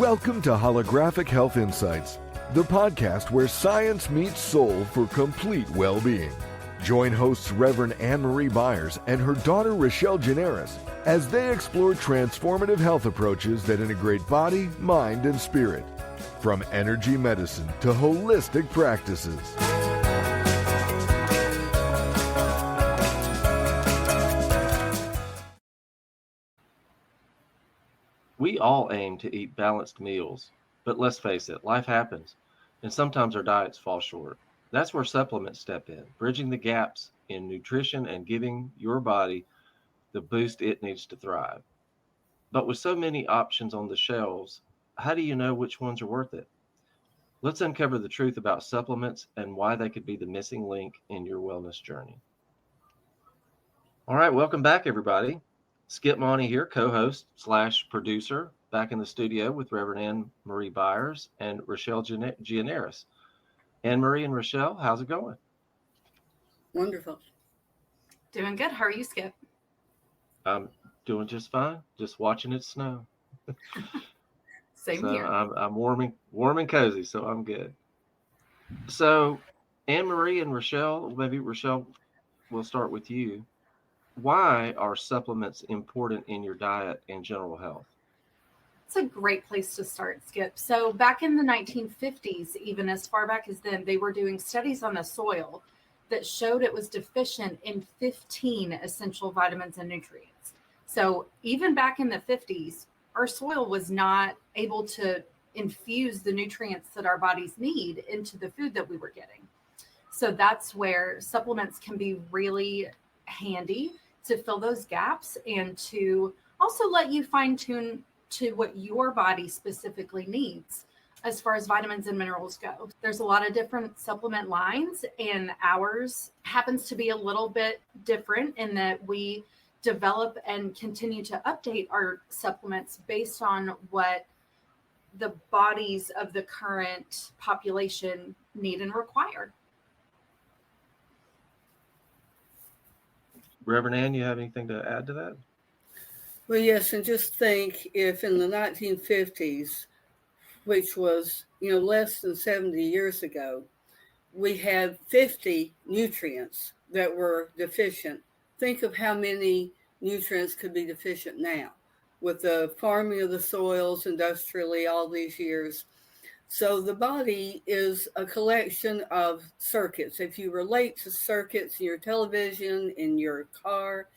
Welcome to Holographic Health Insights, the podcast where science meets soul for complete well-being. Join hosts Reverend Anne-Marie Byars and her daughter Rochelle Generis as they explore transformative health approaches that integrate body, mind, and spirit, from energy medicine to holistic practices. We all aim to eat balanced meals, but let's face it, life happens, and sometimes our diets fall short. That's where supplements step in, bridging the gaps in nutrition and giving your body the boost it needs to thrive. But with so many options on the shelves, how do you know which ones are worth it? Let's uncover the truth about supplements and why they could be the missing link in your wellness journey. All right, welcome back, everybody. Skip Monty here, co-host / producer, back in the studio with Reverend Anne-Marie Byars and Rochelle Generis. Anne-Marie and Rochelle, how's it going? Wonderful. Doing good. How are you, Skip? I'm doing just fine. Just watching it snow. Same so here. I'm warm and cozy, so I'm good. So Anne-Marie and Rochelle, maybe Rochelle, we'll start with you. Why are supplements important in your diet and general health? It's a great place to start, Skip. So back in the 1950s, even as far back as then, they were doing studies on the soil that showed it was deficient in 15 essential vitamins and nutrients. So even back in the 50s, our soil was not able to infuse the nutrients that our bodies need into the food that we were getting. So that's where supplements can be really handy to fill those gaps and to also let you fine tune to what your body specifically needs as far as vitamins and minerals go. There's a lot of different supplement lines, and ours happens to be a little bit different in that we develop and continue to update our supplements based on what the bodies of the current population need and require. Reverend Ann, you have anything to add to that? Well, yes, and just think if in the 1950s, which was, less than 70 years ago, we had 50 nutrients that were deficient. Think of how many nutrients could be deficient now with the farming of the soils industrially all these years. So the body is a collection of circuits. If you relate to circuits in your television, in your car,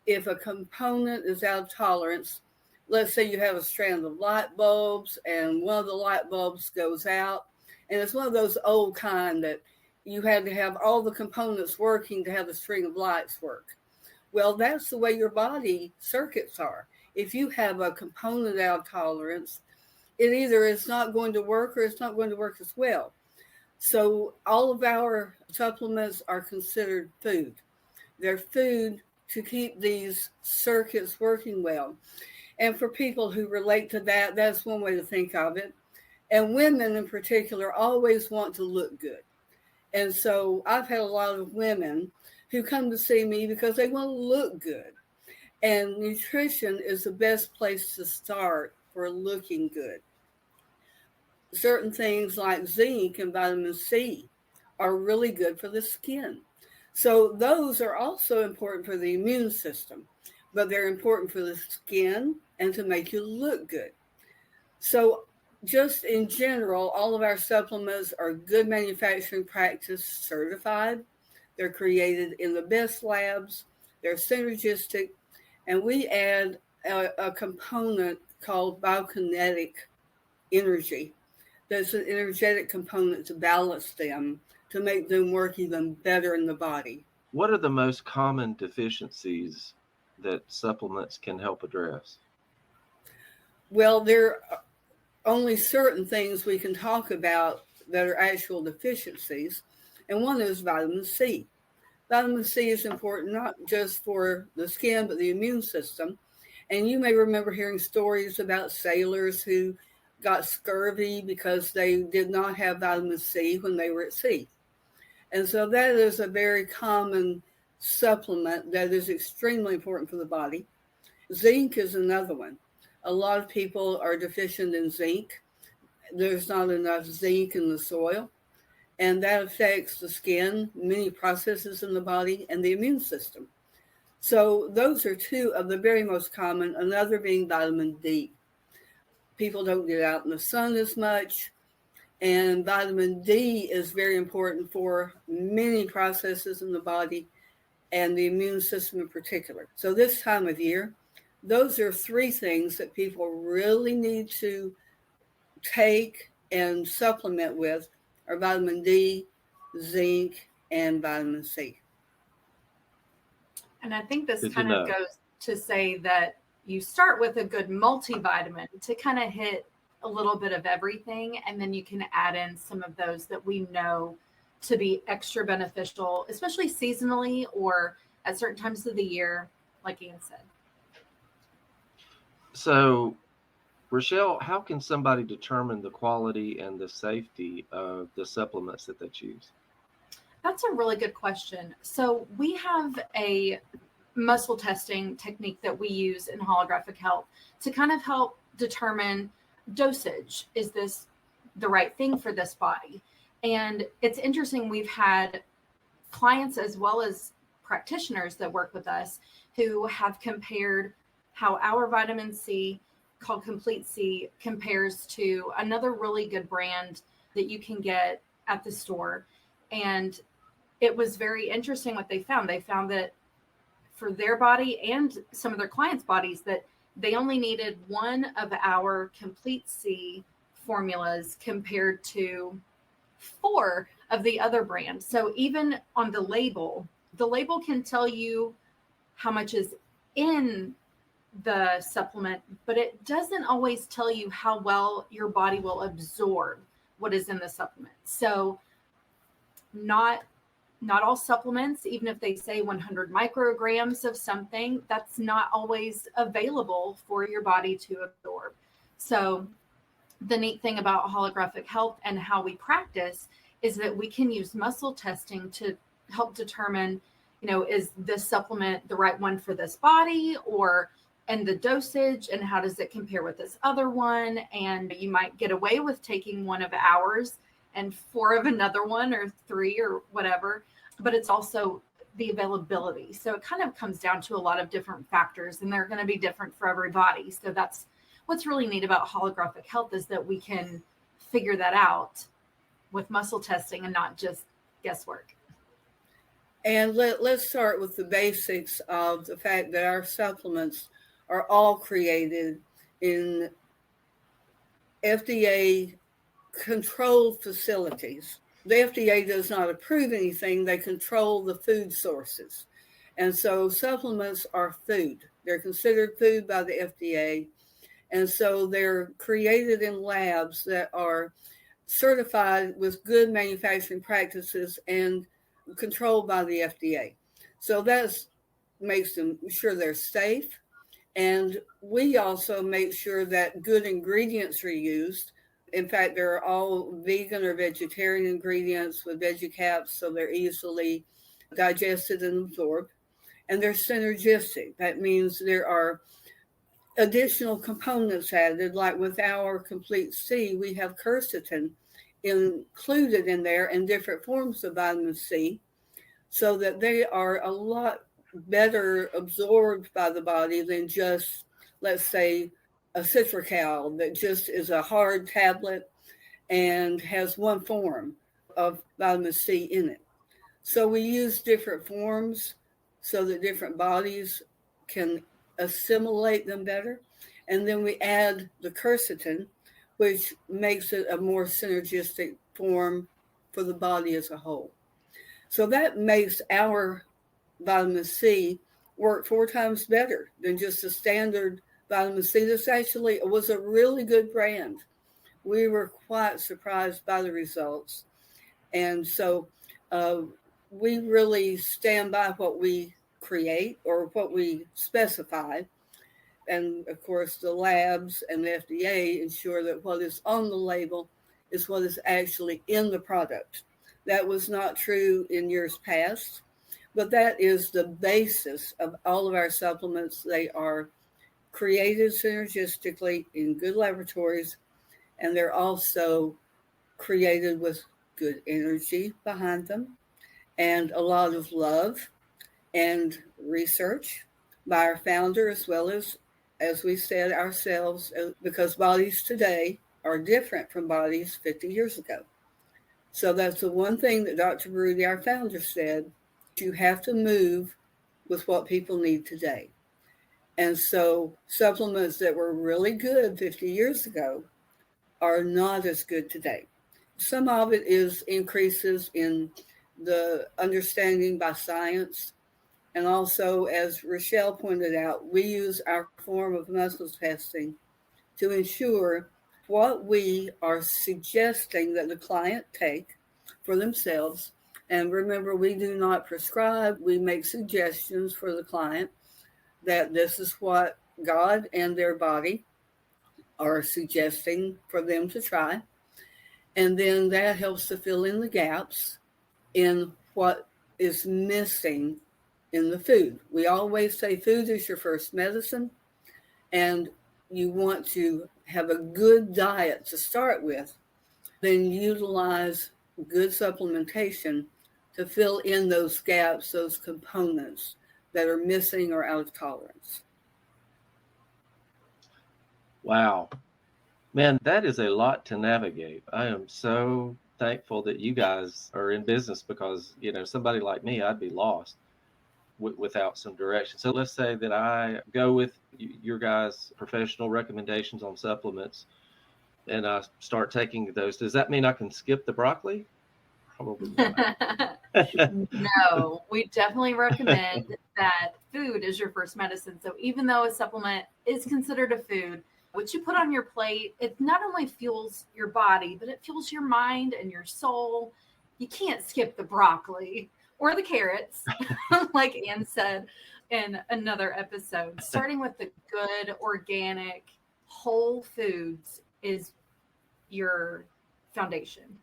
if a component is out of tolerance, let's say you have a strand of light bulbs and one of the light bulbs goes out, and it's one of those old kind that you had to have all the components working to have the string of lights work. Well, that's the way your body circuits are. If you have a component out of tolerance, it either is not going to work or it's not going to work as well. So all of our supplements are considered food. They're food to keep these circuits working well. And for people who relate to that, that's one way to think of it. And women in particular always want to look good. And so I've had a lot of women who come to see me because they want to look good. And nutrition is the best place to start for looking good. Certain things like zinc and vitamin C are really good for the skin. So those are also important for the immune system, but they're important for the skin and to make you look good. So just in general, all of our supplements are good manufacturing practice certified. They're created in the best labs. They're synergistic. And we add a component called biokinetic energy. There's an energetic component to balance them, to make them work even better in the body. What are the most common deficiencies that supplements can help address? Well, there are only certain things we can talk about that are actual deficiencies, and one is vitamin C. Vitamin C is important not just for the skin, but the immune system. And you may remember hearing stories about sailors who got scurvy because they did not have vitamin C when they were at sea. And so that is a very common supplement that is extremely important for the body. Zinc is another one. A lot of people are deficient in zinc. There's not enough zinc in the soil, and that affects the skin, many processes in the body, and the immune system. So those are two of the very most common, another being vitamin D. People don't get out in the sun as much, and vitamin D is very important for many processes in the body and the immune system in particular. So this time of year, those are three things that people really need to take and supplement with are vitamin D, zinc, and vitamin C. And I think this Good to kind of know. goes to say that you start with a good multivitamin to kind of hit a little bit of everything, and then you can add in some of those that we know to be extra beneficial, especially seasonally or at certain times of the year, like Ian said. So, Rochelle, how can somebody determine the quality and the safety of the supplements that they choose? That's a really good question. So we have a muscle testing technique that we use in Holographic Health to kind of help determine dosage. Is this the right thing for this body? And it's interesting, we've had clients as well as practitioners that work with us who have compared how our vitamin C called Complete C compares to another really good brand that you can get at the store. And it was very interesting what they found. They found that for their body and some of their clients' bodies, that they only needed one of our Complete C formulas compared to 4 of the other brands. So even on the label can tell you how much is in the supplement, but it doesn't always tell you how well your body will absorb what is in the supplement. So not all supplements, even if they say 100 micrograms of something, that's not always available for your body to absorb. So the neat thing about Holographic Health and how we practice is that we can use muscle testing to help determine, is this supplement the right one for this body, and the dosage, and how does it compare with this other one? And you might get away with taking one of ours and 4 of another one, or 3 or whatever, but it's also the availability. So it kind of comes down to a lot of different factors, and they're going to be different for everybody. So that's what's really neat about Holographic Health, is that we can figure that out with muscle testing and not just guesswork. And let's start with the basics of the fact that our supplements are all created in FDA controlled facilities. The FDA does not approve anything. They control the food sources. And so supplements are food. They're considered food by the FDA. And so they're created in labs that are certified with good manufacturing practices and controlled by the FDA. So that makes them sure they're safe. And we also make sure that good ingredients are used. In fact, they're all vegan or vegetarian ingredients with VeggieCaps, so they're easily digested and absorbed. And they're synergistic. That means there are additional components added, like with our Complete C, we have quercetin included in there and different forms of vitamin C, so that they are a lot better absorbed by the body than just, let's say, a citracal that just is a hard tablet and has one form of vitamin C in it. So we use different forms so that different bodies can assimilate them better. And then we add the quercetin, which makes it a more synergistic form for the body as a whole. So that makes our vitamin C work 4 times better than just a standard vitamin C. This actually was a really good brand. We were quite surprised by the results. And so we really stand by what we create or what we specify. And of course, the labs and the FDA ensure that what is on the label is what is actually in the product. That was not true in years past, but that is the basis of all of our supplements. They are created synergistically in good laboratories, and they're also created with good energy behind them and a lot of love and research by our founder, as well as we said ourselves, because bodies today are different from bodies 50 years ago. So that's the one thing that Dr. Brody, our founder, said: you have to move with what people need today. And so supplements that were really good 50 years ago are not as good today. Some of it is increases in the understanding by science. And also, as Rochelle pointed out, we use our form of muscle testing to ensure what we are suggesting that the client take for themselves. And remember, we do not prescribe. We make suggestions for the client that this is what God and their body are suggesting for them to try. And then that helps to fill in the gaps in what is missing in the food. We always say food is your first medicine, and you want to have a good diet to start with, then utilize good supplementation to fill in those gaps, those components that are missing or out of tolerance. Wow. Man, that is a lot to navigate. I am so thankful that you guys are in business, because, somebody like me, I'd be lost without some direction. So let's say that I go with your guys' professional recommendations on supplements and I start taking those. Does that mean I can skip the broccoli? Probably not. No, we definitely recommend that food is your first medicine. So even though a supplement is considered a food, what you put on your plate, it not only fuels your body, but it fuels your mind and your soul. You can't skip the broccoli or the carrots, like Ann said in another episode. Starting with the good, organic, whole foods is your foundation.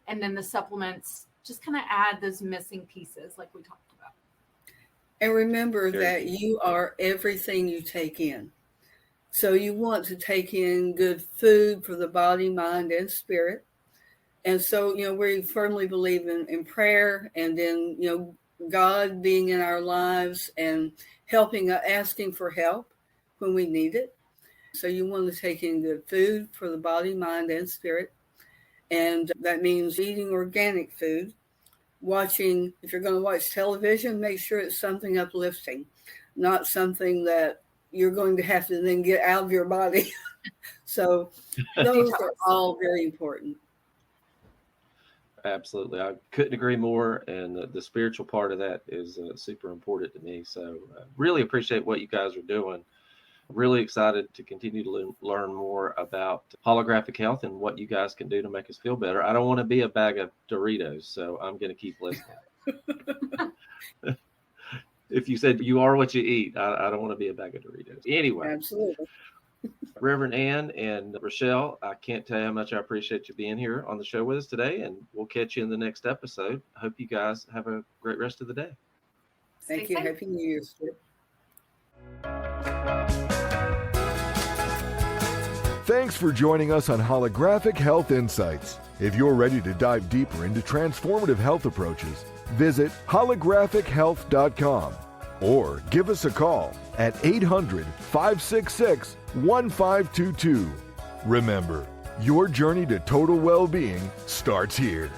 And then the supplements just kind of add those missing pieces like we talked about. And remember that you are everything you take in. So you want to take in good food for the body, mind, and spirit. And so, we firmly believe in prayer, and then, God being in our lives and helping, asking for help when we need it. So you want to take in good food for the body, mind, and spirit. And that means eating organic food, watching, if you're going to watch television, make sure it's something uplifting, not something that you're going to have to then get out of your body. So those are all very important. Absolutely. I couldn't agree more. And the spiritual part of that is super important to me. So really appreciate what you guys are doing. Really excited to continue to learn more about Holographic Health and what you guys can do to make us feel better. I don't want to be a bag of Doritos, so I'm going to keep listening. If you said you are what you eat, I don't want to be a bag of Doritos. Anyway. Absolutely. Reverend Ann and Rochelle, I can't tell you how much I appreciate you being here on the show with us today, and we'll catch you in the next episode. I hope you guys have a great rest of the day. Thank you. Happy New Year, sir. Thanks for joining us on Holographic Health Insights. If you're ready to dive deeper into transformative health approaches, visit holographichealth.com or give us a call at 800-566-1522. Remember, your journey to total well-being starts here.